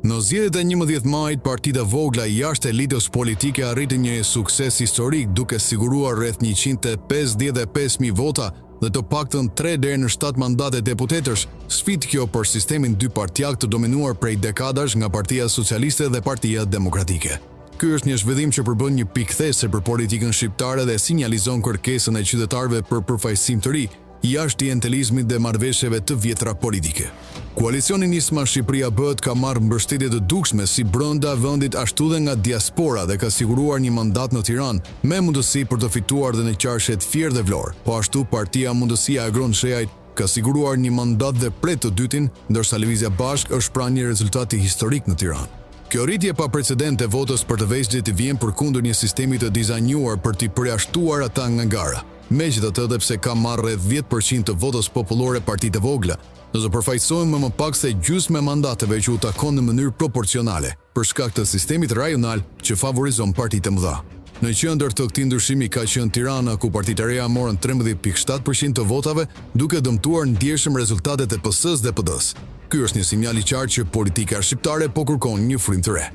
Në zgjedhjet e 11 majit, partita vogla jashtë elitës politike arriti një sukses historik duke siguruar rreth 155.000 vota dhe të paktën 3 deri në 7 mandate deputetësh, sfidë kjo për sistemin dypartjak të dominuar prej dekadash nga Partia Socialiste dhe Partia Demokratike. Ky është një zhvillim që përbën një pikthese për politikën shqiptare dhe sinjalizon kërkesën e qytetarëve për përfaqësim të ri, jashtë klientelizmit dhe marrëveshjeve të vjetra politike. Koalicioni Nisma Shqipëria Bëhet ka marrë mbështetje të dukshme si brenda vendit ashtu dhe nga diaspora dhe ka siguruar një mandat në Tiranë me mundësi për të fituar dhe në qarqet Fier dhe Vlorë. Po ashtu Partia Mundësia e Agron Shejajt ka siguruar një mandat dhe pret të dytin, ndërsa Lëvizja Bashkë është pranë një rezultati historik në Tiranë. Kjo rritje pa precedent e votës për të veçlit vjen përkundër një sistemi të dizajnuar për t'i përjashtuar ata nga gara. Megjithatë, edhe pse ka marrë rreth 10% të votës popullore partitë vogla, nëse përfaqësohen më pak se gjysmë e mandateve që u takon në mënyrë proporcionale, për shkak të sistemit rajonal që favorizon partitë të mëdha. Në qendër të këtij ndryshimi ka qenë Tirana, ku partitë e reja morën 13.7% të votave, duke dëmtuar ndjeshëm rezultatet e PS-s dhe PD-s. Ky është një sinjal i qartë që politika shqiptare po kërkon një frymë të re.